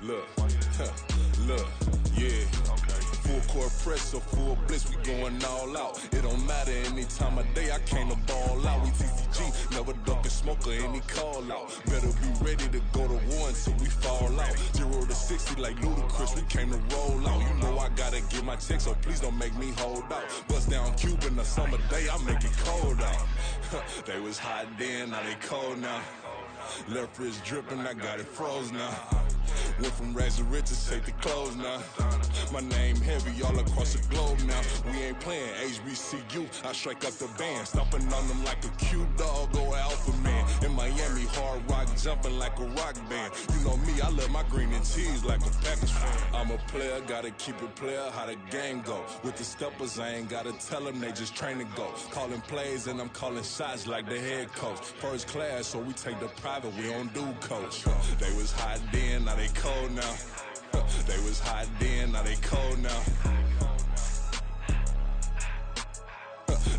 Look, look, yeah. Full court press or full blitz, we going all out. It don't matter any time of day, I came to ball out. We TCG, never duck a smoker, any call out. Better be ready to go to war until we fall out. 0 to 60 like Ludacris, we came to roll out. You know I gotta get my check, so please don't make me hold out. Bust down Cuban a summer day, I make it cold out. They was hot then, now they cold now. Left wrist dripping, I got it froze now. Went from rags to riches, take the clothes now. My name heavy all across the globe now. We ain't playing HBCU, I strike up the band. Stomping on them like a cute dog or alpha man. In Miami, hard rock jumping like a rock band. You know me, I love my green and cheese like a Packers fan. I'm a player, gotta keep it player, how the game go. With the steppers, I ain't gotta tell them, they just train to go. Calling plays and I'm calling shots like the head coach. First class, so we take the private, we don't do coach. They was hot then, now they cold now. They was hot then, now they cold now.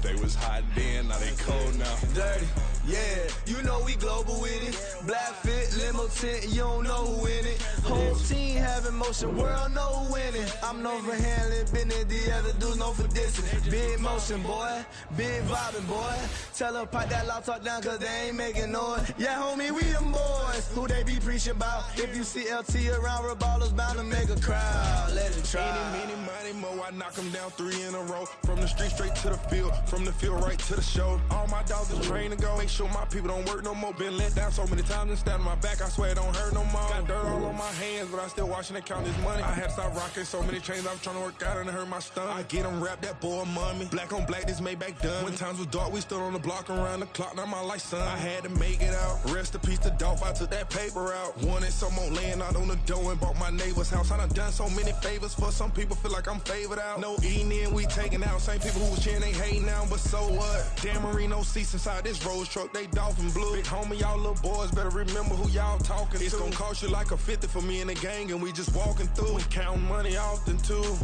They was hot then, now they cold now. Dirty, yeah, you know we global with it. Black fit, limo tint, you don't know who in it. Whole team having motion, world know who winning. I'm known for handling business, the other dudes known for dissing. Big motion, boy, big vibing, boy. Tell her pipe that loud talk down, cause they ain't making noise. Yeah, homie, we them boys, who they be preaching about. If you see LT around, Reballers bound to make a crowd. Let it try. Eeny, meeny, miny, mo, I knock them down 3 in a row. From the street straight to the field, from the field right to the show. All my dogs is trained to go. Make sure my people don't work no more. Been let down so many times and stabbed my back. I swear it don't hurt no more. Got dirt all on my hands, but I still watching and count this money. I had to stop rocking so many chains. I was trying to work out and it hurt my stomach. I get them wrapped, that boy mummy. Black on black, this Maybach done. When times was dark, we stood on the block around the clock. Now my life, son. I had to make it out. Rest in peace to Dolph. I took that paper out. Wanted some more laying out on the dough and bought my neighbor's house. I done so many favors for some people. Feel like I'm favored out. No eating in, we taking out. Same people who was cheering, they hating now, but so what? Dan Marino seats inside this Rolls truck, they dolphin blue. Big homie, y'all little boys better remember who y'all talking to. It's gonna cost you like a 50 for me and the gang, and we just walking through and counting money often too.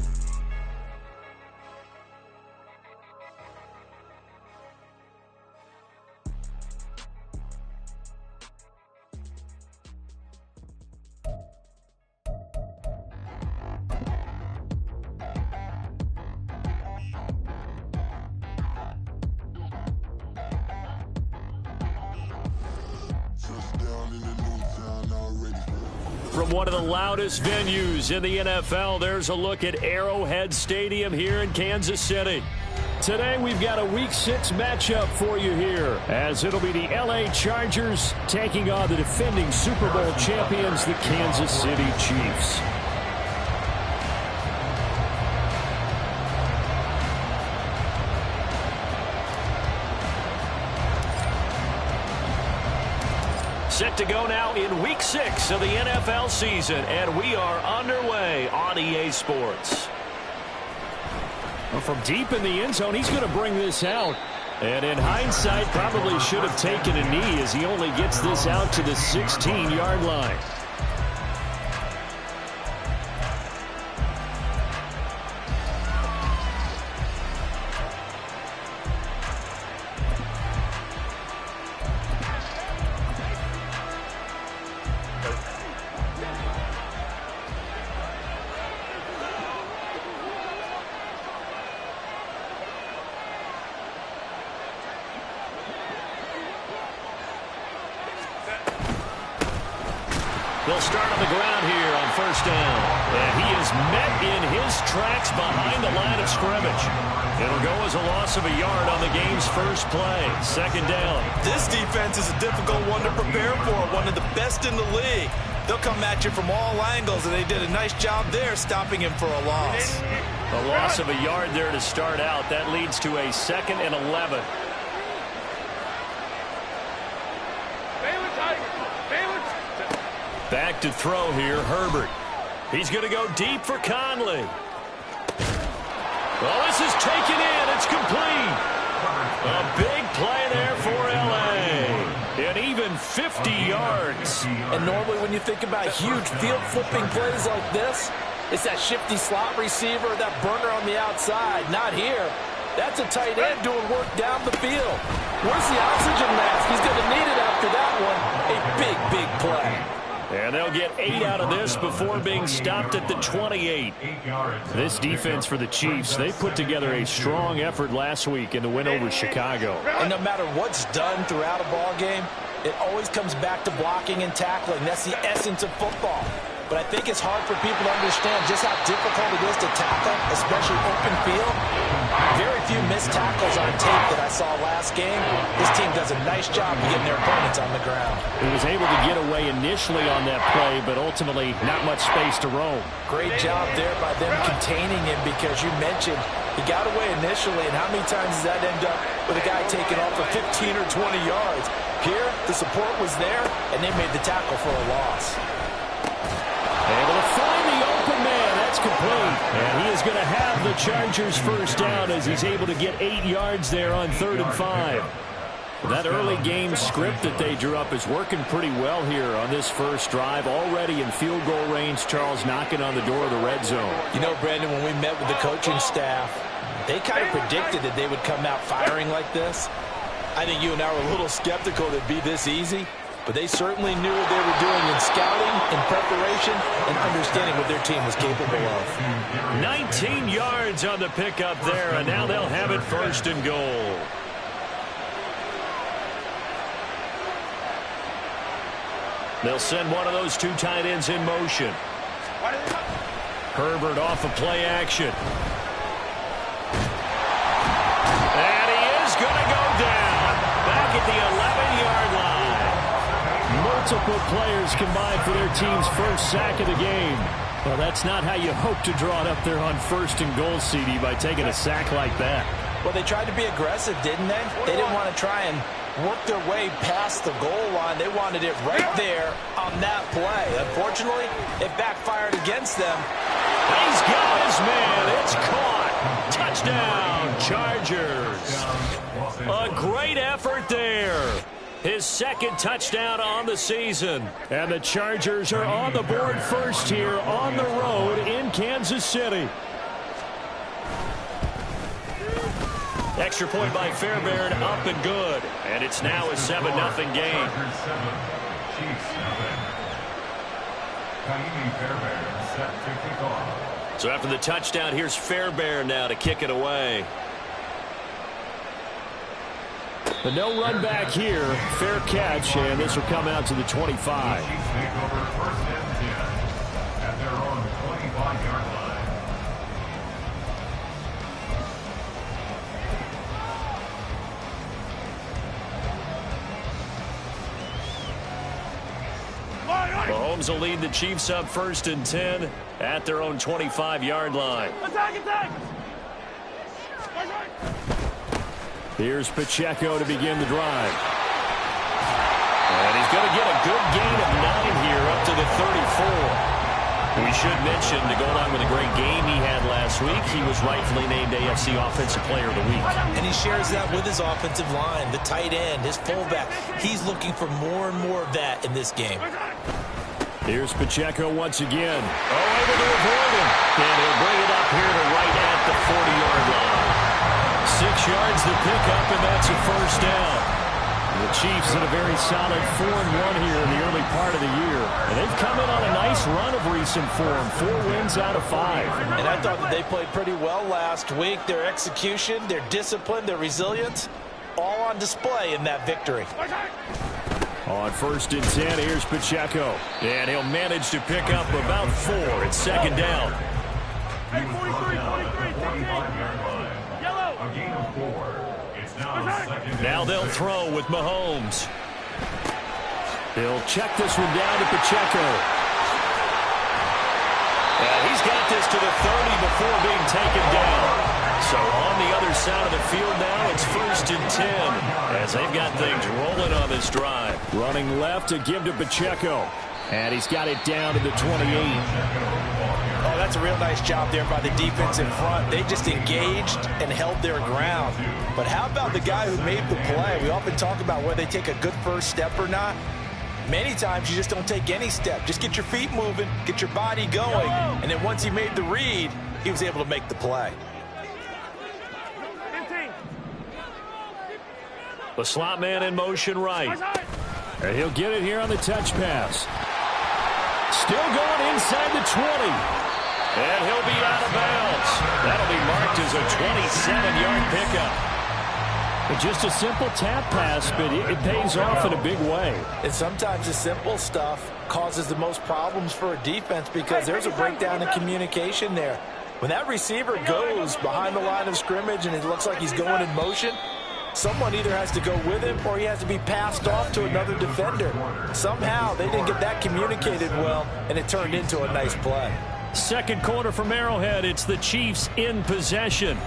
From one of the loudest venues in the NFL, there's a look at Arrowhead Stadium here in Kansas City. Today we've got a Week 6 matchup for you here, as it'll be the LA Chargers taking on the defending Super Bowl champions, the Kansas City Chiefs. Set to go now in Week 6 of the NFL season, and we are underway on EA Sports. Well, from deep in the end zone, he's going to bring this out. And in hindsight, probably should have taken a knee as he only gets this out to the 16-yard line. They'll start on the ground here on first down. And he is met in his tracks behind the line of scrimmage. It'll go as a loss of a yard on the game's first play. Second down. This defense is a difficult one to prepare for, one of the best in the league. They'll come at you from all angles, and they did a nice job there stopping him for a loss. A loss of a yard there to start out. That leads to a 2nd and 11. Back to throw here, Herbert. He's going to go deep for Conley. Well, this is taken in. It's complete. A big play there for L.A. And even 50 yards. And normally when you think about huge field-flipping plays like this, it's that shifty slot receiver, that burner on the outside. Not here. That's a tight end doing work down the field. Where's the oxygen mask? He's going to need it after that one. A big, big play. And they'll get 8 out of this before being stopped at the 28. This defense for the Chiefs, they put together a strong effort last week in the win over Chicago. And no matter what's done throughout a ball game, it always comes back to blocking and tackling. That's the essence of football. But I think it's hard for people to understand just how difficult it is to tackle, especially open field. Very few missed tackles on tape that I saw last game. This team does a nice job of getting their opponents on the ground. He was able to get away initially on that play, but ultimately not much space to roam. Great job there by them containing him, because you mentioned he got away initially, and how many times does that end up with a guy taking off for 15 or 20 yards? Here, the support was there, and they made the tackle for a loss. Able to find the open man. That's complete. And he is going to have the Chargers first down as he's able to get 8 yards there on 3rd and 5. That early game script that they drew up is working pretty well here on this first drive. Already in field goal range, Charles knocking on the door of the red zone. You know, Brandon, when we met with the coaching staff, they kind of predicted that they would come out firing like this. I think you and I were a little skeptical that it'd be this easy. But they certainly knew what they were doing in scouting, in preparation, and understanding what their team was capable of. 19 yards on the pickup there, and now they'll have it 1st and goal. They'll send one of those 2 tight ends in motion. Herbert off of play action. And he is going to go down back at the 11-yard line. Multiple players combined for their team's first sack of the game. Well, that's not how you hope to draw it up there on 1st and goal, CD, by taking a sack like that. Well, they tried to be aggressive, didn't they? They didn't want to try and work their way past the goal line. They wanted it right there on that play. Unfortunately, it backfired against them. He's got his man. It's caught. Touchdown, Chargers. A great effort there. His 2nd touchdown on the season. And the Chargers are on the board first here on the road in Kansas City. Extra point by Fairbairn, up and good. And it's now a 7-0 game. So after the touchdown, here's Fairbairn now to kick it away. But no run back here. Fair catch, and this will come out to the 25. Mahomes will lead the Chiefs up 1st and 10 at their own 25-yard line. Attack! Here's Pacheco to begin the drive. And he's going to get a good gain of 9 here up to the 34. We should mention, to go along with a great game he had last week, he was rightfully named AFC Offensive Player of the Week. And he shares that with his offensive line, the tight end, his fullback. He's looking for more and more of that in this game. Here's Pacheco once again. Oh, able to avoid him. And he'll bring it up here to right at the 40-yard line. 6 yards to pick up, and that's a first down. The Chiefs in a very solid 4-1 here in the early part of the year. And they've come in on a nice run of recent form. 4 wins out of 5. And I thought that they played pretty well last week. Their execution, their discipline, their resilience, all on display in that victory. On 1st and 10, here's Pacheco. And he'll manage to pick up about 4. It's 2nd down. Hey, 43, yellow. A gain of 4. It's now 2nd. Now they'll throw with Mahomes. He'll check this one down to Pacheco. And he's got this to the 30 before being taken down. So on the other side of the field now, it's 1st and 10 as they've got things rolling on this drive. Running left to give to Pacheco. And he's got it down to the 28. Oh, that's a real nice job there by the defense in front. They just engaged and held their ground. But how about the guy who made the play? We often talk about whether they take a good first step or not. Many times you just don't take any step. Just get your feet moving, get your body going. And then once he made the read, he was able to make the play. The slot man in motion right. And he'll get it here on the touch pass. Still going inside the 20. And he'll be out of bounds. That'll be marked as a 27-yard pickup. Just a simple tap pass, but it pays off in a big way. And sometimes the simple stuff causes the most problems for a defense because there's a breakdown in communication there. When that receiver goes behind the line of scrimmage and it looks like he's going in motion, someone either has to go with him or he has to be passed off to another defender. Somehow they didn't get that communicated well, and it turned into a nice play. Second quarter from Arrowhead. It's the Chiefs in possession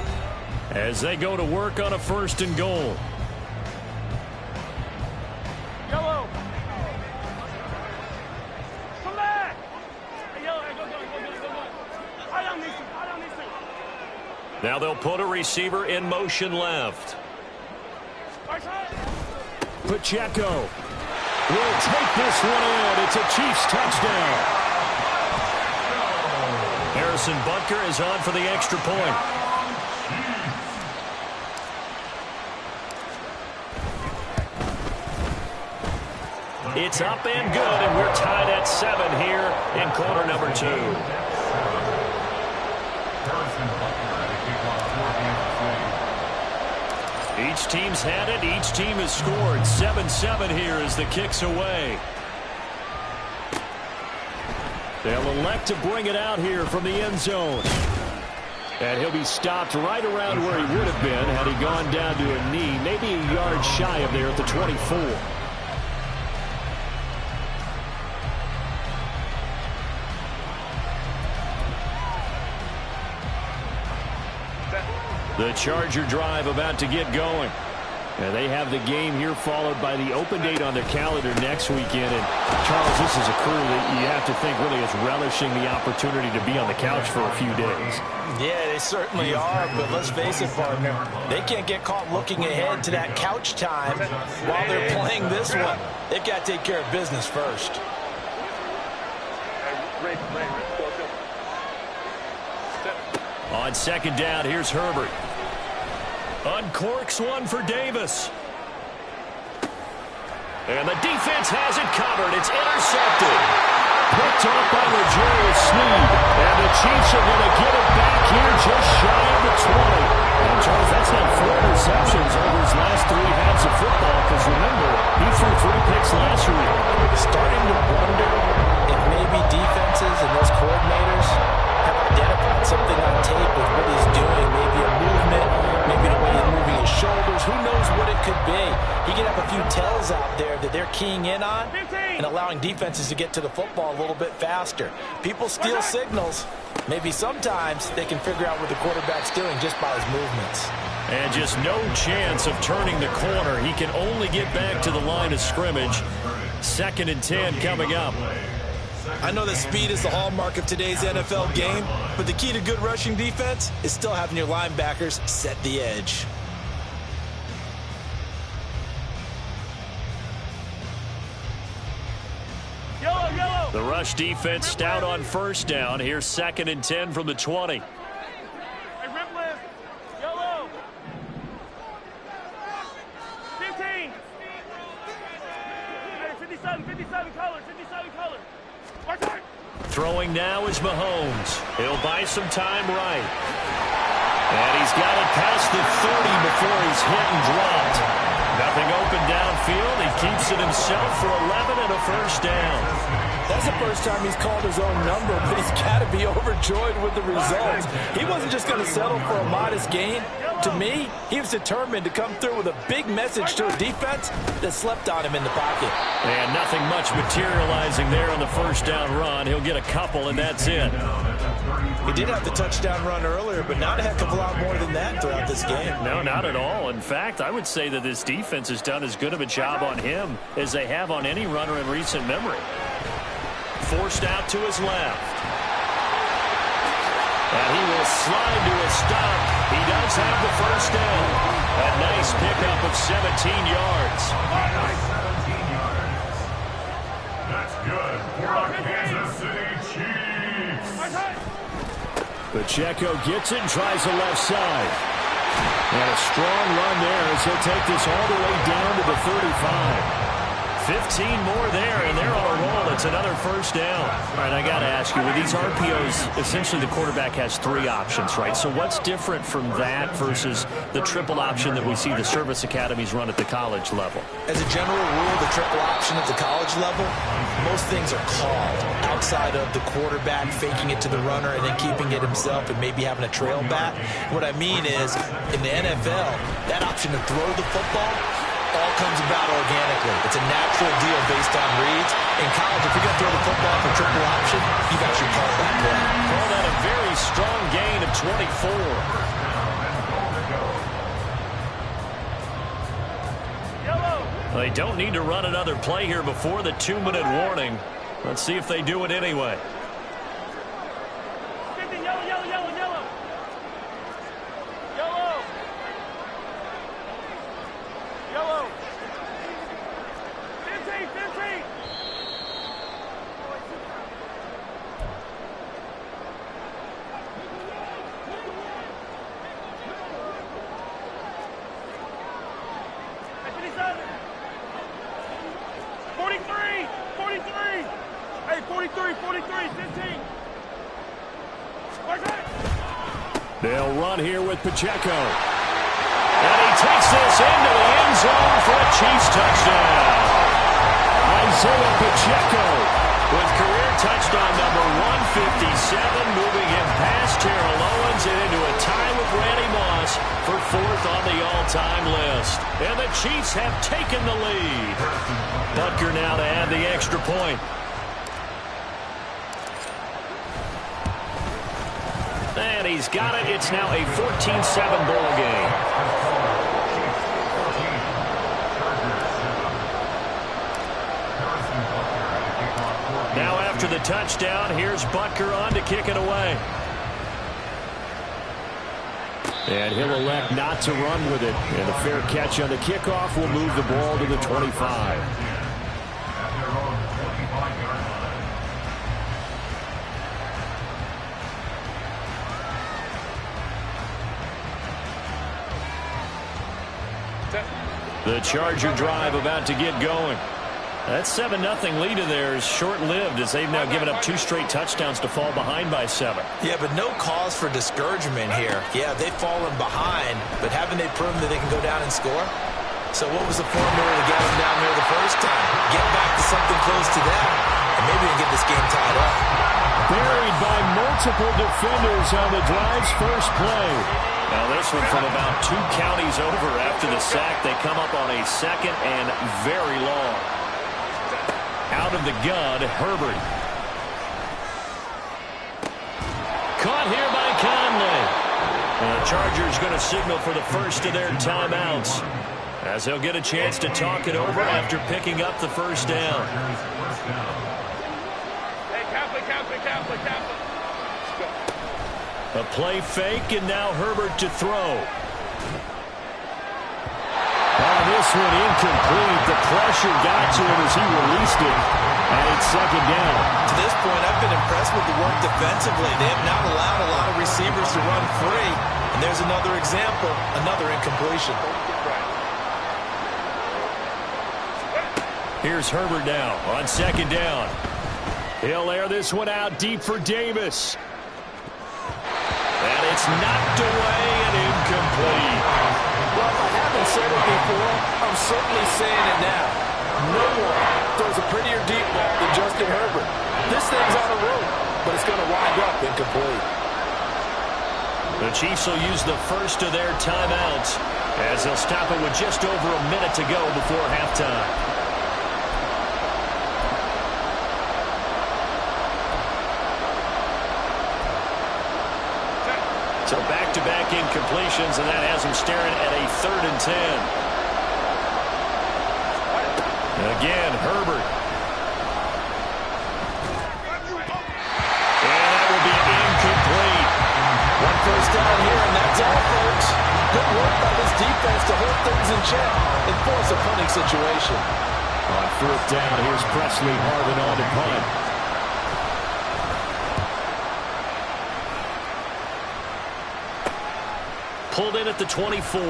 as they go to work on a 1st and goal. Yellow. Come back. Hey, yellow, go. I don't need to. Now they'll put a receiver in motion left. Pacheco will take this one in. It's a Chiefs touchdown. Harrison Butker is on for the extra point. It's up and good, and we're tied at 7 here in quarter number 2. Each team's had it. Each team has scored. 7-7 here as the kick's away. They'll elect to bring it out here from the end zone. And he'll be stopped right around where he would have been had he gone down to a knee, maybe a yard shy of there at the 24. The Charger drive about to get going. And they have the game here followed by the open date on their calendar next weekend. And, Charles, this is a crew that you have to think really is relishing the opportunity to be on the couch for a few days. Yeah, they certainly are, but let's face it, partner, they can't get caught looking ahead to that couch time while they're playing this one. They've got to take care of business first. On second down, here's Herbert. Uncorks one for Davis. And the defense has it covered. It's intercepted. Picked off by L'Jarius Sneed. And the Chiefs are going to get it back here just shy of the 20. And, Charles, that's not 4 interceptions over his last 3 halves of football. Because, remember, he threw 3 picks last week. Starting to wonder if maybe defenses and those coordinators have identified something on tape with what he's doing. Maybe a movement, maybe the way he's moving his shoulders. Who knows what it could be? He could have a few tells out there that they're keying in on and allowing defenses to get to the football a little bit faster. People steal signals. Maybe sometimes they can figure out what the quarterback's doing just by his movements. And just no chance of turning the corner. He can only get back to the line of scrimmage. 2nd and 10 coming up. I know that speed is the hallmark of today's NFL game, but the key to good rushing defense is still having your linebackers set the edge. Yellow. The rush defense stout on 1st down. Here's 2nd and 10 from the 20. Hey, rip left. Yellow. 15. Hey, 57 color. Throwing now is Mahomes. He'll buy some time right. And he's got it past the 30 before he's hit and dropped. Nothing open downfield. He keeps it himself for 11 and a 1st down. That's the first time he's called his own number, but he's got to be overjoyed with the results. He wasn't just going to settle for a modest gain. To me, he was determined to come through with a big message to a defense that slept on him in the pocket. And nothing much materializing there on the 1st down run. He'll get a couple, and that's it. He did have the touchdown run earlier, but not a heck of a lot more than that throughout this game. No, not at all. In fact, I would say that this defense has done as good of a job on him as they have on any runner in recent memory. Forced out to his left. And he will slide to a stop. He does have the 1st down. A nice pickup of 17 yards. 17 yards. That's good for our Kansas City Chiefs. Pacheco gets it and tries the left side. And a strong run there as he'll take this all the way down to the 35. 15 more there, and they're on a roll. It's another first down. All right, I got to ask you, with these RPOs, essentially the quarterback has 3 options, right? So what's different from that versus the triple option that we see the service academies run at the college level? As a general rule, the triple option at the college level, most things are called outside of the quarterback faking it to the runner and then keeping it himself and maybe having a trail back. What I mean is, in the NFL, that option to throw the football all comes about organically. It's a natural deal based on reads. In college, if you're going to throw the football for triple option, you've actually called that play. Call that a very strong gain of 24. They don't need to run another play here before the 2-minute warning. Let's see if they do it anyway. Yellow. 15, 15. Hey, 43, 15. They'll run here with Pacheco. And he takes this into the end zone for a Chiefs touchdown. Isaiah Pacheco with career touchdown number 157, moving him past Terrell Owens and into a tie with Randy Moss for 4th on the all-time list. And the Chiefs have taken the lead. Butker now to add the extra point. And he's got it. It's now a 14-7 ball game. Now after the touchdown, here's Butker on to kick it away. And he'll elect not to run with it. And a fair catch on the kickoff will move the ball to the 25. The Charger drive about to get going. That 7-0 lead of theirs short-lived as they've now given up 2 straight touchdowns to fall behind by 7. Yeah, but no cause for discouragement here. Yeah, they've fallen behind, but haven't they proven that they can go down and score? So what was the formula to get them down there the first time? Get back to something close to that, and maybe we can get this game tied up. Buried by multiple defenders on the drive's first play. Now this one from about 2 counties over after the sack. They come up on a 2nd and very long. Out of the gun, Herbert. Caught here by Conley. And the Chargers going to signal for the first of their timeouts, as they'll get a chance to talk it over after picking up the first down. Hey, Kaplan. A play fake, and now Herbert to throw. This one incomplete. The pressure got to him as he released it. And it's 2nd down. To this point, I've been impressed with the work defensively. They have not allowed a lot of receivers to run free. And there's another example, another incompletion. Here's Herbert now on 2nd down. He'll air this one out deep for Davis. And it's knocked away and incomplete. Well, if I haven't said it before, I'm certainly saying it now. No one throws a prettier deep ball than Justin Herbert. This thing's on a rope, but it's going to wind up incomplete. The Chiefs will use the first of their timeouts as they'll stop it with just over a minute to go before halftime. So back-to-back incompletions, and that has him staring at a 3rd and 10. Again, Herbert. And that will be incomplete. 1 first down here, and that's all, folks. Good work by this defense to hold things in check and force a punting situation. On 4th down, here's Presley Harvin on to punt. Pulled in at the 24.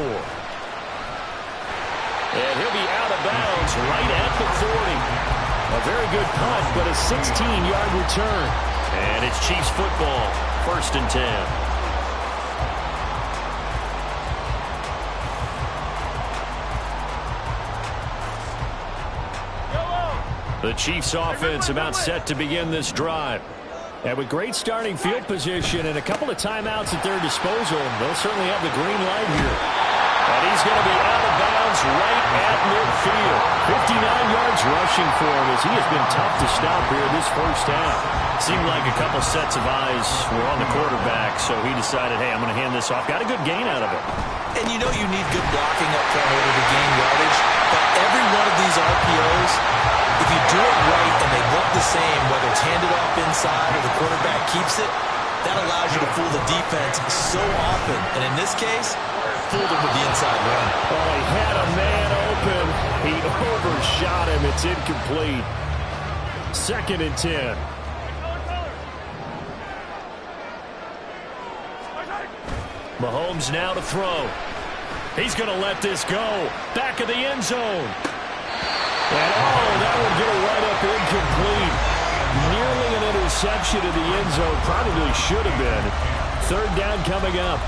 And he'll be out of bounds right at the 40. A very good punt, but a 16-yard return. And it's Chiefs football, 1st and 10. The Chiefs offense about set to begin this drive. And with great starting field position and a couple of timeouts at their disposal, they'll certainly have the green light here. And he's going to be out of bounds right at midfield. 59 yards rushing for him as he has been tough to stop here this first half. Seemed like a couple sets of eyes were on the quarterback, so he decided, hey, I'm going to hand this off. Got a good gain out of it. And you know you need good blocking up front in order to gain yardage, but every one of these RPOs, if you do it right and they look the same, whether it's handed off inside or the quarterback keeps it, that allows you to fool the defense so often. And in this case, fooled him with the inside run. Oh, he had a man open. He overshot him. It's incomplete. 2nd and 10. Mahomes now to throw. He's going to let this go. Back of the end zone. And, that will get right up incomplete. Nearly an interception in the end zone. Probably should have been. 3rd down coming up.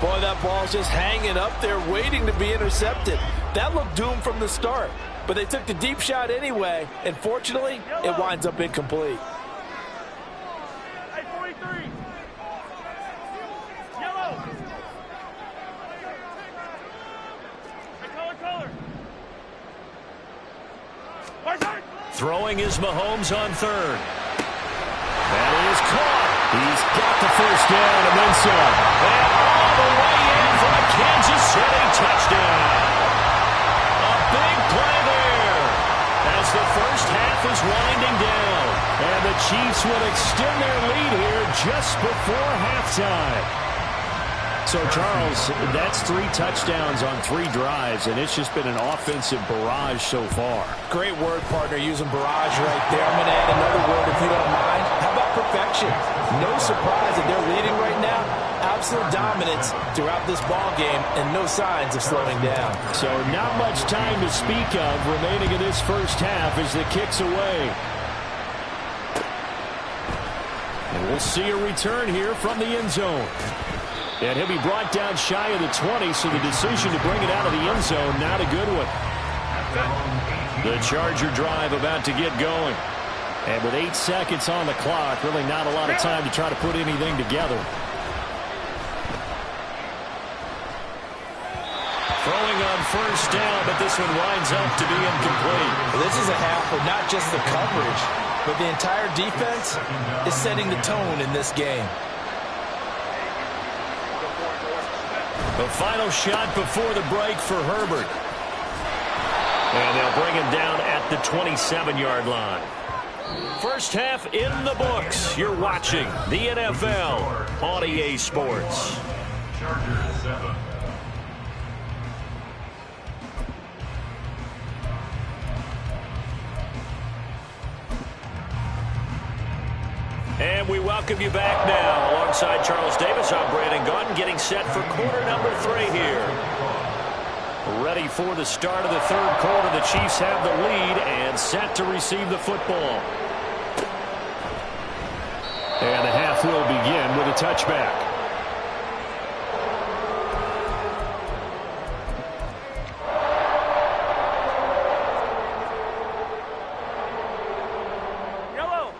Boy, that ball's just hanging up there waiting to be intercepted. That looked doomed from the start. But they took the deep shot anyway. And fortunately, it winds up incomplete. Hey, 43. Yellow. Hey, color. Throwing is Mahomes on 3rd. That is caught. He's got the 1st down and then some. And all the way in for a Kansas City touchdown. A big play there as the first half is winding down. And the Chiefs will extend their lead here just before halftime. So, Charles, that's 3 touchdowns on 3 drives, and it's just been an offensive barrage so far. Great word, partner, using barrage right there. I'm going to add another word if you don't mind. How about perfection? No surprise that they're leading right now. Absolute dominance throughout this ball game and no signs of slowing down. So not much time to speak of remaining in this first half as the kick's away. And we'll see a return here from the end zone. And he'll be brought down shy of the 20, so the decision to bring it out of the end zone, not a good one. The Charger drive about to get going. And with 8 seconds on the clock, really not a lot of time to try to put anything together. Throwing on 1st down, but this one winds up to be incomplete. Well, this is a half where not just the coverage, but the entire defense is setting the tone in this game. The final shot before the break for Herbert. And they'll bring him down at the 27-yard line. First half in the books. You're watching the NFL on EA Sports. Chargers 7. And we welcome you back now. Alongside Charles Davis, I'm Brandon Gaudin, getting set for quarter number 3 here. Ready for the start of the 3rd quarter. The Chiefs have the lead and set to receive the football. And the half will begin with a touchback.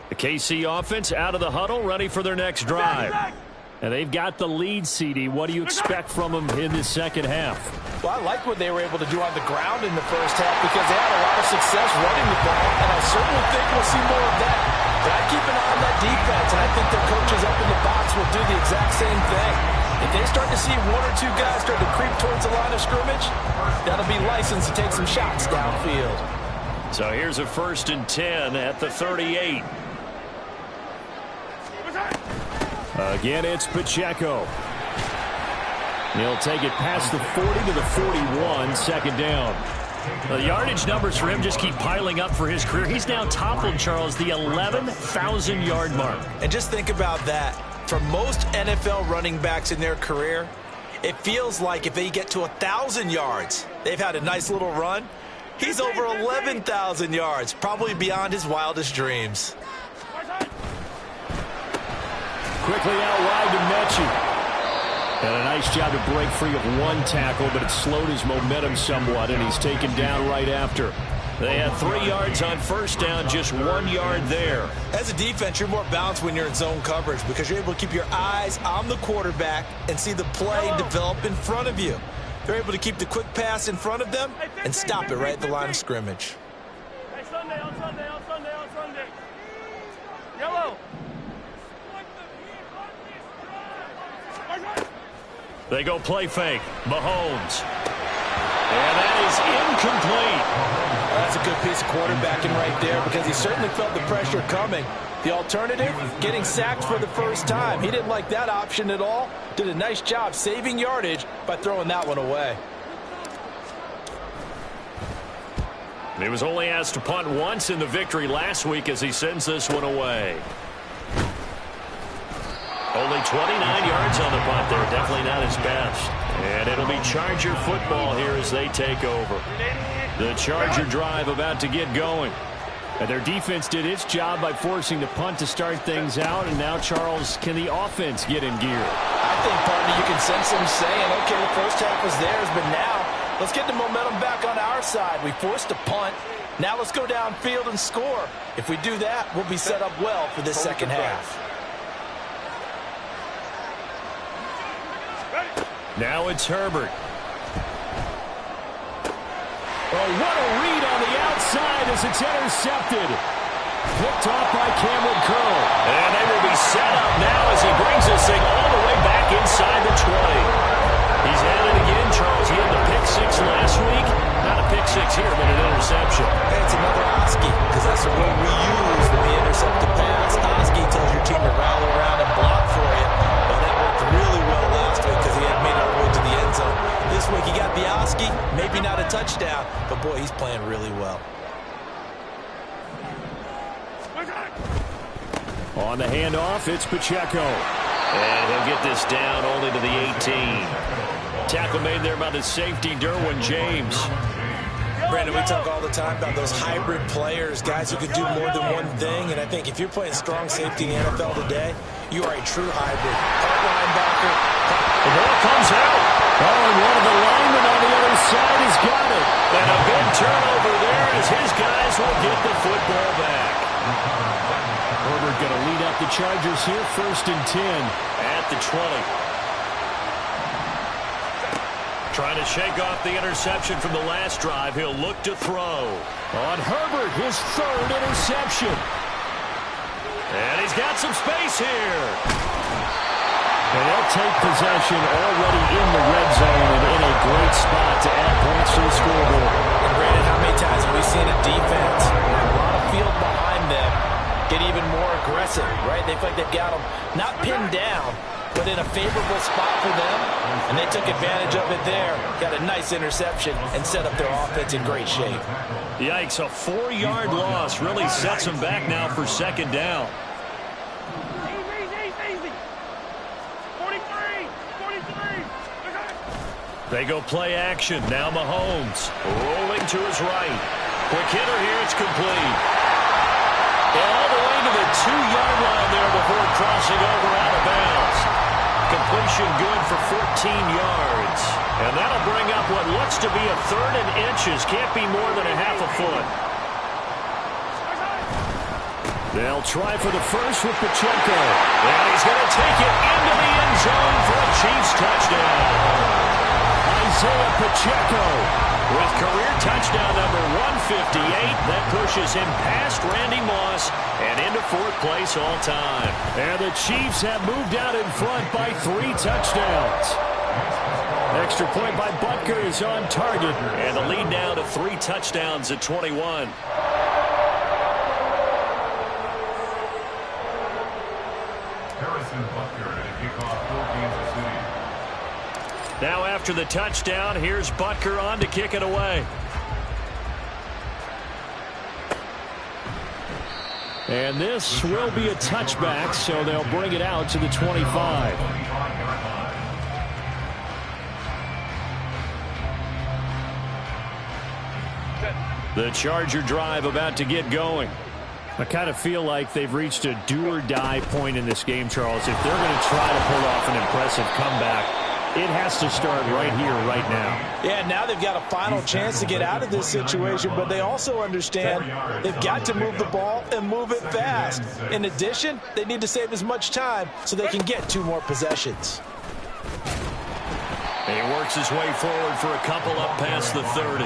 The KC offense out of the huddle, ready for their next drive. And they've got the lead, CD. What do you expect from them in this second half? Well, I like what they were able to do on the ground in the first half because they had a lot of success running the ball, and I certainly think we'll see more of that. But I keep an eye on that defense, and I think their coaches up in the box will do the exact same thing. If they start to see 1 or 2 guys start to creep towards the line of scrimmage, that'll be licensed to take some shots downfield. So here's a 1st and 10 at the 38. Again, it's Pacheco. He'll take it past the 40 to the 41, 2nd down. The yardage numbers for him just keep piling up for his career. He's now toppled, Charles, the 11,000-yard mark. And just think about that. For most NFL running backs in their career, It feels like if they get to 1,000 yards, they've had a nice little run. He's over 11,000 yards, probably beyond his wildest dreams. Quickly out wide to Mechie. And a nice job to break free of one tackle, but it slowed his momentum somewhat, and he's taken down right after. They had 3 yards on first down, just 1 yard there. As a defense, you're more balanced when you're in zone coverage because you're able to keep your eyes on the quarterback and see the play develop in front of you. They're able to keep the quick pass in front of them and stop it right at the line of scrimmage. Hey, Sunday, on Sunday. Yellow. They go play fake. Mahomes. And that is incomplete. That's a good piece of quarterbacking right there because he certainly felt the pressure coming. The alternative, getting sacked for the first time. He didn't like that option at all. Did a nice job saving yardage by throwing that one away. He was only asked to punt once in the victory last week as he sends this one away. Only 29 yards on the punt there. Definitely not his best. And it'll be Charger football here as they take over. The Charger drive about to get going. And their defense did its job by forcing the punt to start things out. And now, Charles, can the offense get in gear? I think, partner, you can sense them saying, okay, the first half was theirs, but now let's get the momentum back on our side. We forced a punt. Now let's go downfield and score. If we do that, we'll be set up well for this second half. Now it's Herbert. Oh, what a read on the outside as it's intercepted. Picked off by Cameron Curl. And they will be set up now as he brings this thing all the way back inside the 20. He's at it again, Charles. He had the pick 6 last week. Not a pick 6 here, but an interception. Hey, it's another Oski, because that's the word we use when we intercept the pass. Oski tells your team to rally around and block for you. Well, that worked really well last week because he had made it all the way to the end zone. This week he got the Oski, maybe not a touchdown, but boy, he's playing really well. On the handoff, it's Pacheco. And he'll get this down only to the 18. Tackle made there by the safety, Derwin James. Brandon, we talk all the time about those hybrid players, guys who can do more than one thing. And I think if you're playing strong safety in the NFL today, you are a true hybrid. Part linebacker. The ball comes out. Oh, and one of the linemen on the other side has got it. And a big turnover there as his guys will get the football back. Herbert going to lead up the Chargers here, 1st and 10 at the 20. Trying to shake off the interception from the last drive. He'll look to throw. On Herbert, his 3rd interception. And he's got some space here. And they'll take possession already in the red zone and in a great spot to add points to the scoreboard. And Brandon, how many times have we seen a defense with a lot of field behind them get even more aggressive, right? They feel like they've got them not pinned down, but in a favorable spot for them, and they took advantage of it there. Got a nice interception and set up their offense in great shape. Yikes, a 4-yard loss really sets them back now for 2nd down. Easy. 43. They go play action. Now Mahomes rolling to his right. Quick hitter here, it's complete. All the way to the 2-yard line there before crossing over out of bounds. Completion good for 14 yards. And that'll bring up what looks to be a 3rd and inches. Can't be more than a half a foot. They'll try for the first with Pacheco. And he's going to take it into the end zone for a Chiefs touchdown. Isaiah Pacheco with career touchdown number 158. That pushes him past Randy Moss and into 4th place all time. And the Chiefs have moved out in front by 3 touchdowns. Extra point by Butker is on target. And the lead now to 3 touchdowns at 21. Now after the touchdown, here's Butker on to kick it away. And this will be a touchback, so they'll bring it out to the 25. The Charger drive about to get going. I kind of feel like they've reached a do-or-die point in this game, Charles. If they're going to try to pull off an impressive comeback, it has to start right here, right now. Yeah, now they've got a final chance to get out of this situation, but they also understand they've got to move the ball and move it fast. In addition, they need to save as much time so they can get 2 more possessions. He works his way forward for a couple up past the 30.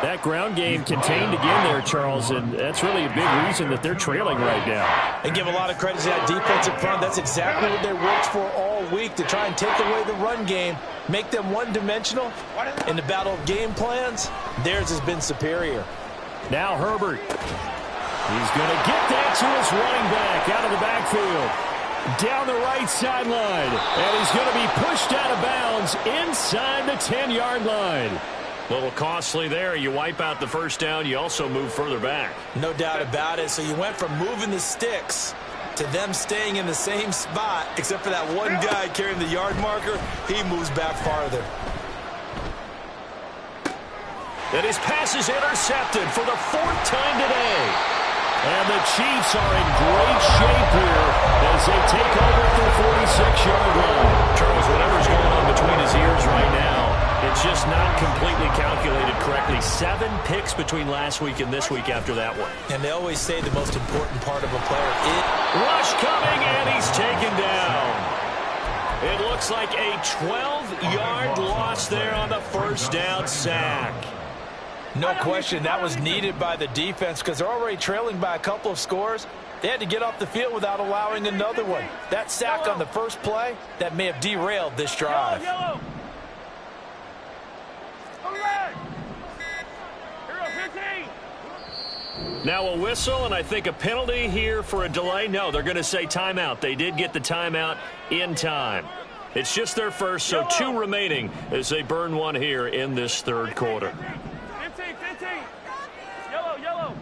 That ground game contained again there, Charles, and that's really a big reason that they're trailing right now. And give a lot of credit to that defensive front. That's exactly what they worked for all week, to try and take away the run game, make them one-dimensional. In the battle of game plans, theirs has been superior. Now Herbert. He's going to get that to his running back out of the backfield. Down the right sideline, and he's going to be pushed out of bounds inside the 10-yard line. A little costly there. You wipe out the first down. You also move further back. No doubt about it. So you went from moving the sticks to them staying in the same spot, except for that one guy carrying the yard marker. He moves back farther. And his pass is intercepted for the 4th time today. And the Chiefs are in great shape here as they take over at the 46-yard line. Charles, whatever's going on between his ears right now, it's just not completely calculated correctly. 7 picks between last week and this week after that one. And they always say the most important part of a player is... Rush coming, and he's taken down. It looks like a 12-yard loss there on the first down sack. No question, that was needed by the defense because they're already trailing by a couple of scores. They had to get off the field without allowing another one. That sack on the first play, that may have derailed this drive. Yellow. Now a whistle, and I think a penalty here for a delay. No, they're going to say timeout. They did get the timeout in time. It's just their first, so 2 remaining as they burn one here in this 3rd quarter. 15. Yellow.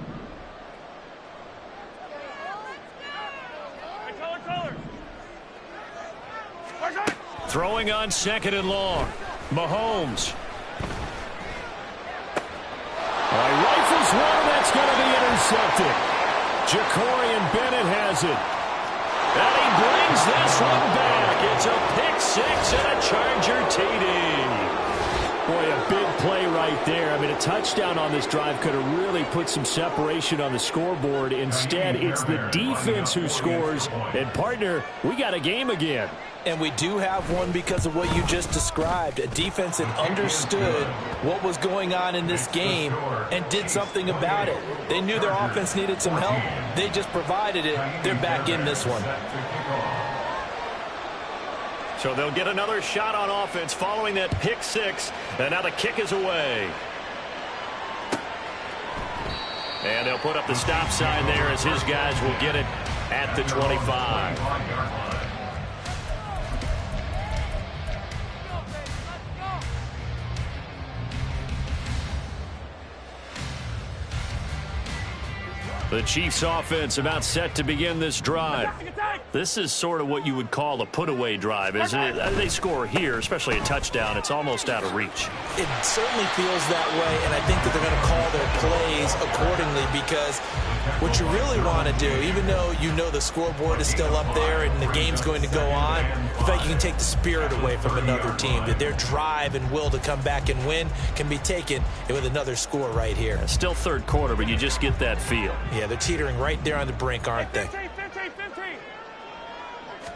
Hey, color. Throwing on 2nd and long. Mahomes. Rifles one, that's going to be intercepted. Ja'Cory Bennett has it. And he brings this one back. It's a pick 6 and a Charger TD. Boy, a big play right there. I mean, a touchdown on this drive could have really put some separation on the scoreboard. Instead, it's the defense who scores. And, partner, we got a game again. And we do have one because of what you just described. A defense that understood what was going on in this game and did something about it. They knew their offense needed some help. They just provided it. They're back in this one. So they'll get another shot on offense following that pick 6. And now the kick is away. And they'll put up the stop sign there as his guys will get it at the 25. The Chiefs offense about set to begin this drive. This is sort of what you would call a put-away drive, isn't it? They score here, especially a touchdown. It's almost out of reach. It certainly feels that way, and I think that they're going to call their plays accordingly because what you really want to do, even though you know the scoreboard is still up there and the game's going to go on, in fact, you can take the spirit away from another team. That their drive and will to come back and win can be taken with another score right here. Still 3rd quarter, but you just get that feel. Yeah, they're teetering right there on the brink, aren't they? 15.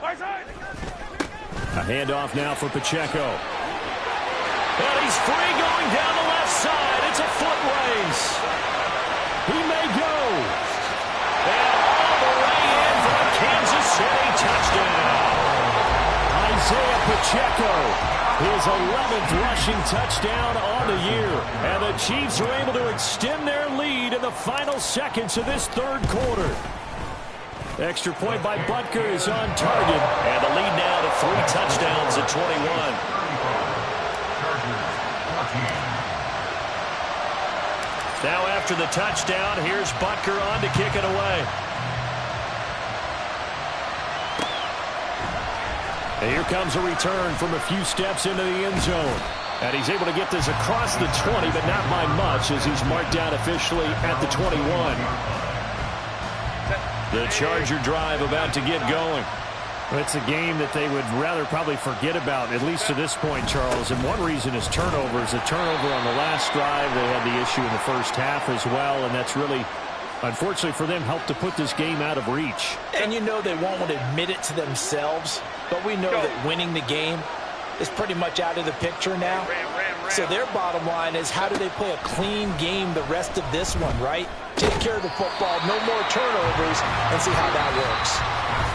A handoff now for Pacheco. And he's free going down the left side. It's a foot race. He may go. And all the way in for a Kansas City touchdown. Isaiah Pacheco, his 11th rushing touchdown on the year. And the Chiefs are able to extend their lead in the final seconds of this 3rd quarter. Extra point by Butker is on target. And the lead now to 3 touchdowns at 21. Now after the touchdown, here's Butker on to kick it away. And here comes a return from a few steps into the end zone. And he's able to get this across the 20, but not by much as he's marked down officially at the 21. The Charger drive about to get going. It's a game that they would rather probably forget about, at least to this point, Charles. And one reason is turnovers. A turnover on the last drive. They had the issue in the first half as well, and that's really, unfortunately for them, helped to put this game out of reach. And you know they won't want to admit it to themselves, but we know that winning the game is pretty much out of the picture now. So their bottom line is, how do they play a clean game the rest of this one, right? Take care of the football, no more turnovers, and see how that works.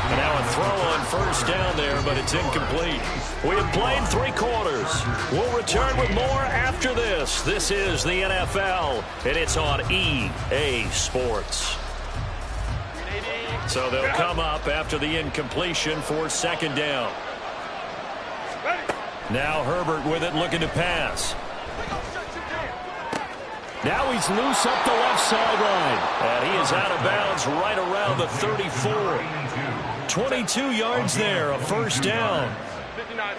And now a throw on first down there, but it's incomplete. We have played 3 quarters. We'll return with more after this. This is the NFL, and it's on EA Sports. So they'll come up after the incompletion for second down. Now Herbert with it, looking to pass. Now he's loose up the left sideline. And he is out of bounds right around the 34. 22 yards there, a first down. 59.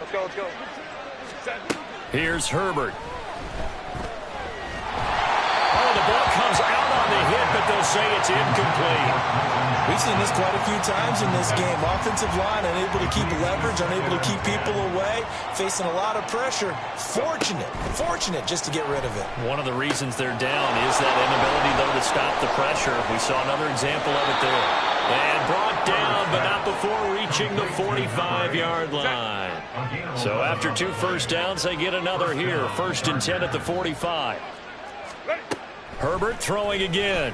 Let's go. Here's Herbert. Oh, the ball comes out on the hit, but they'll say it's incomplete. We've seen this quite a few times in this game. Offensive line unable to keep leverage, unable to keep people away, facing a lot of pressure. Fortunate just to get rid of it. One of the reasons they're down is that inability, though, to stop the pressure. We saw another example of it there. And brought down, but not before reaching the 45-yard line. So after 2 first downs, they get another here. 1st and 10 at the 45. Herbert throwing again.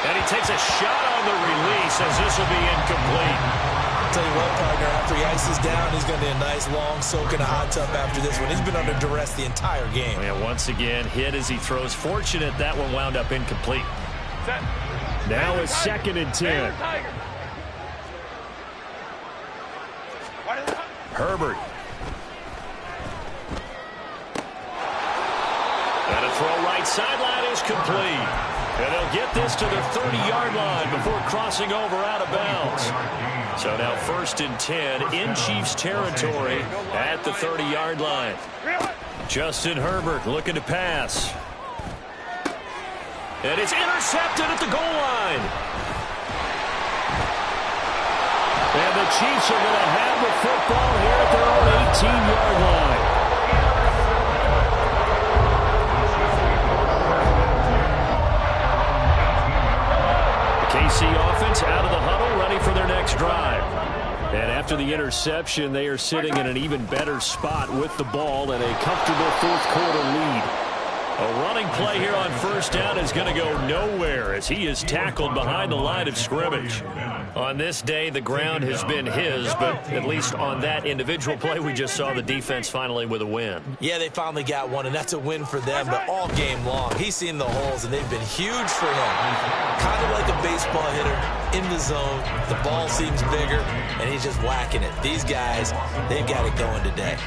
And he takes a shot on the release as this will be incomplete. I'll tell you what, partner, after he ices down, he's going to be a nice long soak in a hot tub after this one. He's been under duress the entire game. And once again, hit as he throws. Fortunate that one wound up incomplete. Now it's 2nd and 10. Herbert. And a throw right sideline is complete. And they'll get this to the 30-yard line before crossing over out of bounds. So now 1st and 10 in Chiefs territory at the 30-yard line. Justin Herbert looking to pass. And it's intercepted at the goal line. And the Chiefs are going to have the football here at their own 18-yard line. KC offense out of the huddle, ready for their next drive. And after the interception, they are sitting in an even better spot with the ball and a comfortable 4th quarter lead. A running play here on first down is going to go nowhere as he is tackled behind the line of scrimmage. On this day, the ground has been his, but at least on that individual play, we just saw the defense finally with a win. Yeah, they finally got one, and that's a win for them, but all game long, he's seen the holes, and they've been huge for him. Kind of like a baseball hitter in the zone. The ball seems bigger, and he's just whacking it. These guys, they've got it going today.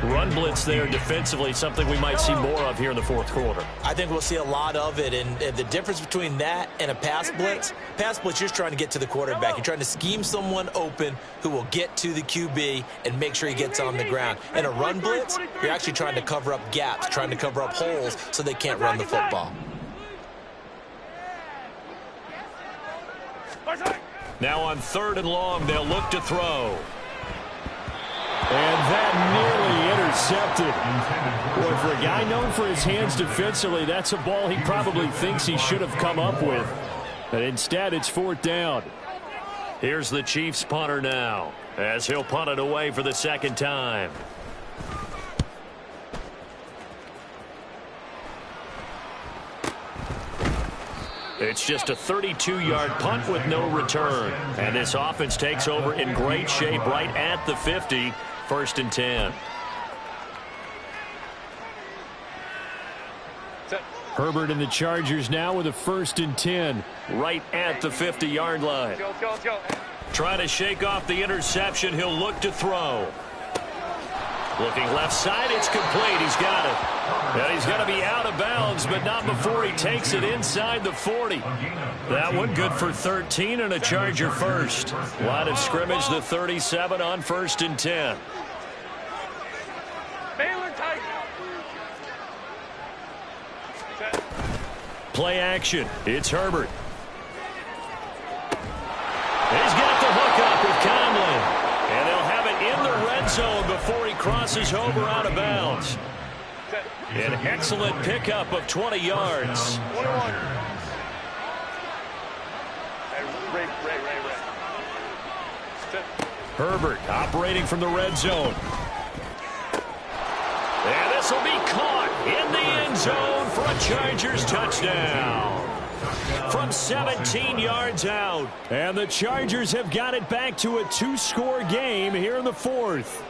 Run blitz there defensively, something we might see more of here in the 4th quarter. I think we'll see a lot of it, and the difference between that and a pass blitz, you're just trying to get to the quarterback. You're trying to scheme someone open who will get to the QB and make sure he gets on the ground. In a run blitz, you're actually trying to cover up gaps, trying to cover up holes so they can't run the football. Now on 3rd and long, they'll look to throw. And that nearly intercepted. Boy, for a guy known for his hands defensively, that's a ball he probably thinks he should have come up with. But instead, it's 4th down. Here's the Chiefs punter now, as he'll punt it away for the 2nd time. It's just a 32-yard punt with no return. And this offense takes over in great shape right at the 50, 1st and 10. Herbert and the Chargers now with a 1st and 10 right at the 50-yard line. Let's go. Trying to shake off the interception. He'll look to throw. Looking left side. It's complete. He's got it. And he's going to be out of bounds, but not before he takes it inside the 40. That one good for 13 and a Charger first. Line of scrimmage, the 37 on 1st and 10. Play action. It's Herbert. He's got the hook up with Conley. And they'll have it in the red zone before he crosses over out of bounds. An excellent pickup of 20 yards. 21. Herbert operating from the red zone. And this will be caught in the end zone for a Chargers touchdown. From 17 yards out. And the Chargers have got it back to a 2-score game here in the 4th.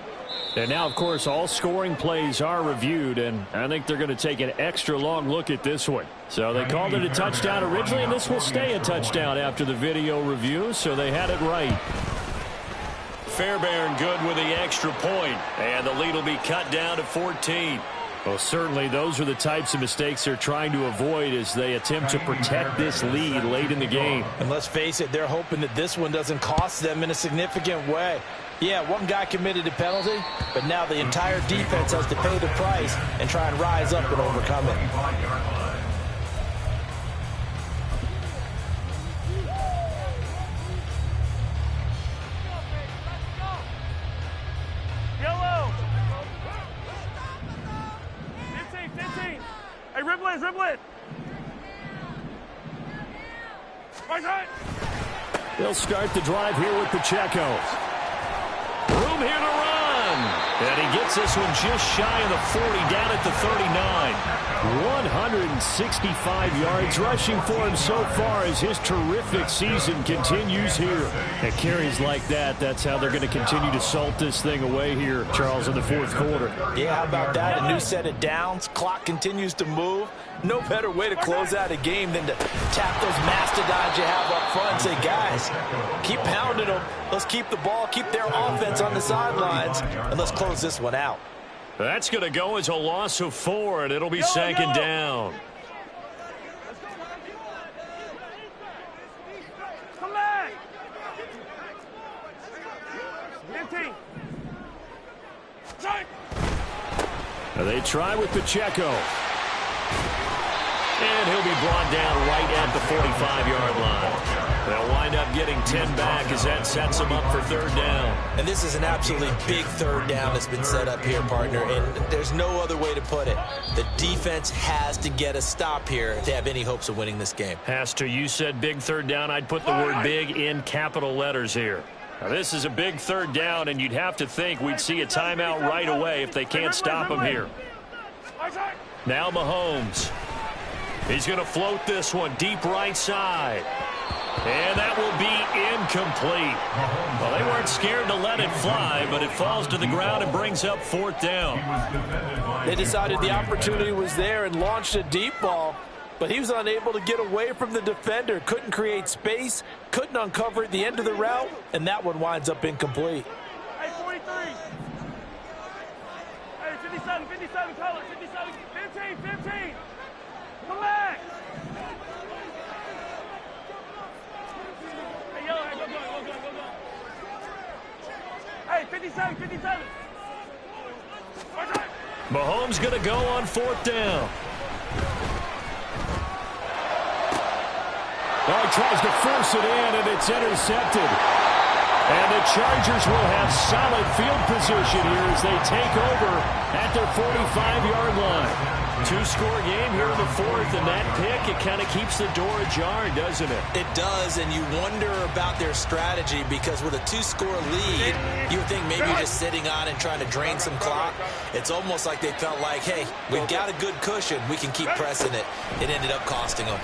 And now, of course, all scoring plays are reviewed, and I think they're going to take an extra long look at this one. So they called it a touchdown originally, and this will stay a touchdown after the video review, so they had it right. Fairbairn good with the extra point, and the lead will be cut down to 14. Well, certainly those are the types of mistakes they're trying to avoid as they attempt to protect this lead late in the game. And let's face it, they're hoping that this one doesn't cost them in a significant way. Yeah, one guy committed a penalty, but now the entire defense has to pay the price and try and rise up and overcome it. Yellow. 15. Hey, riblet. Right side. They'll start the drive here with Pacheco. Room here to run. And he gets this one just shy of the 40, down at the 39. 165 yards rushing for him so far as his terrific season continues here. And carries like that, that's how they're going to continue to salt this thing away here, Charles, in the 4th quarter. Yeah, how about that? A new set of downs. Clock continues to move. No better way to close out a game than to tap those mastodons you have up front and say, guys, keep pounding them. Let's keep the ball, keep their offense on the sidelines, and let's close this one out. That's going to go as a loss of 4, and it'll be 2nd down. Come back. 15. Now they try with Pacheco. And he'll be brought down right at the 45-yard line. They'll wind up getting 10 back as that sets them up for 3rd down. And this is an absolutely big 3rd down that's been set up here, partner, and there's no other way to put it. The defense has to get a stop here to have any hopes of winning this game. Has to. You said big 3rd down. I'd put the word big in capital letters here. Now, this is a big 3rd down, and you'd have to think we'd see a timeout right away if they can't stop him here. Now Mahomes. He's going to float this one deep right side. And that will be incomplete. Well, they weren't scared to let it fly, but it falls to the ground and brings up 4th down. They decided the opportunity was there and launched a deep ball, but he was unable to get away from the defender. Couldn't create space, couldn't uncover at the end of the route, and that one winds up incomplete. Hey, 43. Hey, 57, color, 57, 15. Come back. Hey, yellow, hey, go. Hey, 57. Mahomes going to go on 4th down. Oh, he tries to force it in, and it's intercepted. And the Chargers will have solid field position here as they take over at their 45-yard line. 2-score game here in the 4th, and that pick, it kind of keeps the door ajar, doesn't it? It does, and you wonder about their strategy because with a 2-score lead, you would think maybe you're just sitting on and trying to drain some clock. It's almost like they felt like, hey, we've got a good cushion. We can keep pressing it. It ended up costing them.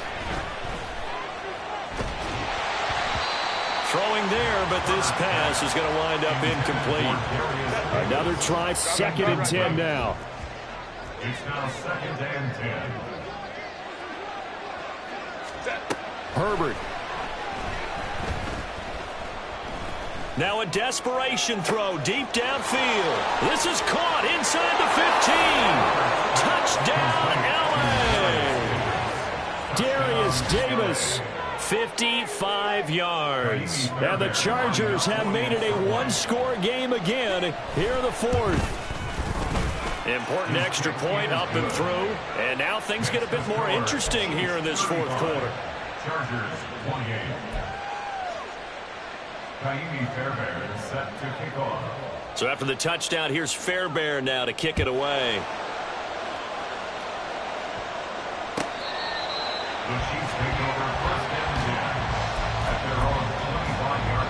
Throwing there, but this pass is going to wind up incomplete. Another try, 2nd and 10 now. It's now 2nd and 10. Herbert. Now a desperation throw deep downfield. This is caught inside the 15. Touchdown, L.A. Darius Davis, 55 yards. And the Chargers have made it a one-score game again here in the fourth. Important extra point up and through. And now things get a bit more interesting here in this fourth quarter. Chargers 28. Kaimi Fairbairn is set to kick off. So after the touchdown, here's Fairbairn now to kick it away. The Chiefs take over first and 10 at their own 25-yard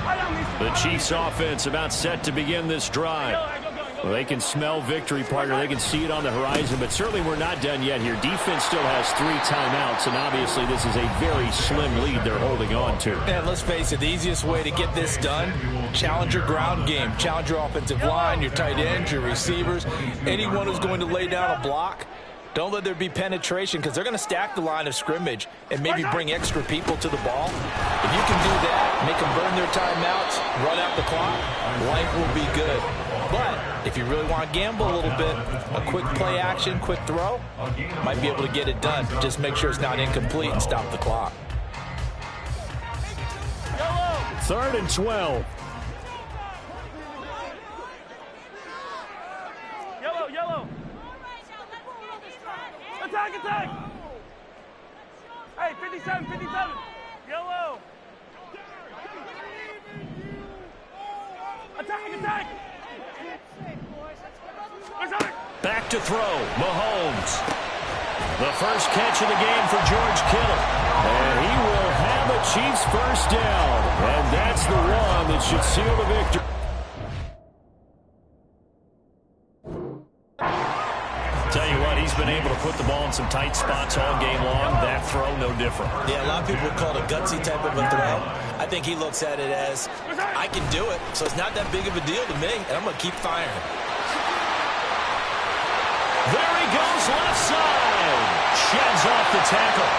line. The Chiefs offense about set to begin this drive. Well, they can smell victory, partner. They can see it on the horizon, but certainly we're not done yet here. Defense still has 3 timeouts, and obviously this is a very slim lead they're holding on to. And let's face it, the easiest way to get this done, challenge your ground game. Challenge your offensive line, your tight ends, your receivers, anyone who's going to lay down a block. Don't let there be penetration because they're going to stack the line of scrimmage and maybe bring extra people to the ball. If you can do that, make them burn their timeouts, run out the clock, life will be good. But if you really want to gamble a little bit, a quick play action, quick throw, might be able to get it done. Just make sure it's not incomplete and stop the clock. 3rd and 12. Yellow. Attack. Hey, 57. Yellow. Attack. Back to throw, Mahomes. The first catch of the game for George Kittle. And he will have a Chiefs first down. And that's the one that should seal the victory. Tell you what, he's been able to put the ball in some tight spots all game long. That throw, no different. Yeah, a lot of people would call it a gutsy type of a throw. I think he looks at it as, I can do it, so it's not that big of a deal to me, and I'm going to keep firing. There he goes, left side. Sheds off the tackle.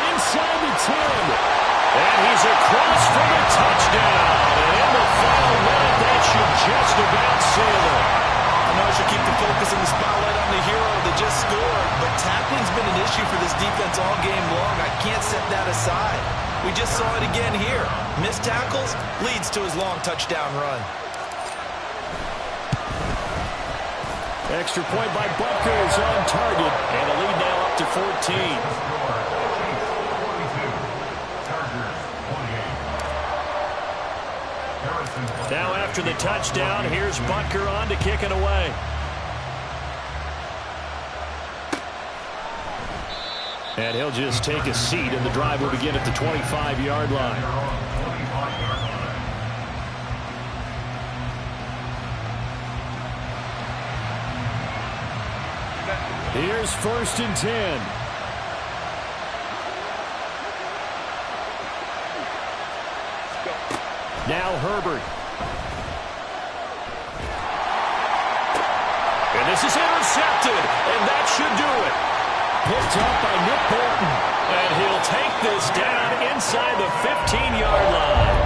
Inside the 10. And he's across for the touchdown. And in the final minute, that should just about seal it. I know I should keep the focus and the spotlight on the hero that just scored, but tackling's been an issue for this defense all game long. I can't set that aside. We just saw it again here. Missed tackles leads to his long touchdown run. Extra point by Butker is on target, and the lead now up to 14. Now after the touchdown, here's Butker on to kick it away. And he'll just take a seat, and the drive will begin at the 25-yard line. Here's 1st and 10. Now Herbert. And this is intercepted, and that should do it. Picked up by Nick Bolton. And he'll take this down inside the 15-yard line.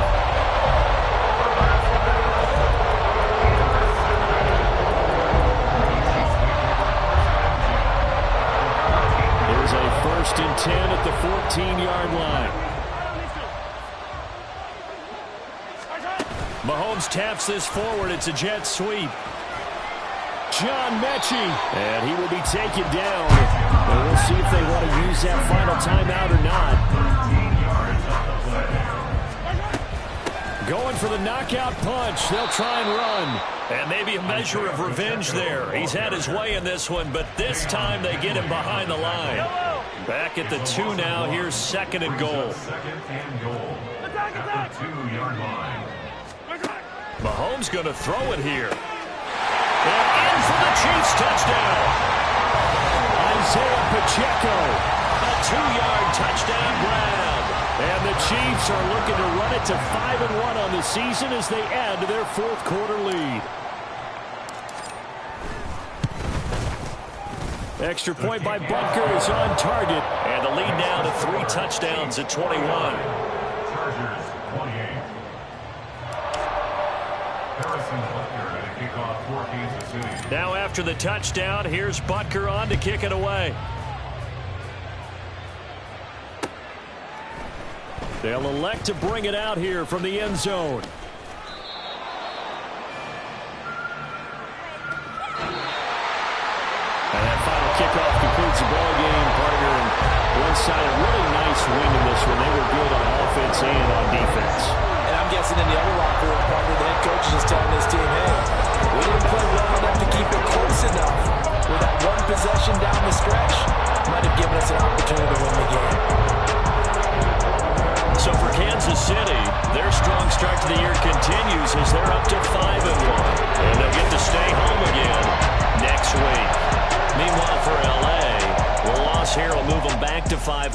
There's a 1st and 10 at the 14-yard line. Mahomes taps this forward. It's a jet sweep. John Mechie. And he will be taken down. And we'll see if they want to use that final timeout or not. Going for the knockout punch. They'll try and run. And maybe a measure of revenge there. He's had his way in this one, but this time they get him behind the line. Back at the 2 now. Here's 2nd and goal. At the 2-yard line. Mahomes going to throw it here. And in for the Chiefs touchdown. Isaiah Pacheco. A 2-yard touchdown grab. And the Chiefs are looking to run it to 5-1 on the season as they add to their 4th quarter lead. Extra point by Butker is on target. And the lead now to 3 touchdowns at 21. Chargers 28. Harrison Butker to kick off for Kansas City. Now after the touchdown, here's Butker on to kick it away. They'll elect to bring it out here from the end zone. And that final kickoff concludes the ball game, partner. And one side, a really nice win in this one. They were good on offense and on defense. And I'm guessing in the other locker room, partner, the head coach is just telling his team, hey, we didn't play well enough to keep it close enough. With that one possession down the stretch, might have given us an opportunity to win the game. So for Kansas City, their strong start to the year continues as they're up to 5-1. And they'll get to stay home again next week. Meanwhile, for L.A., a loss here will move them back to 500.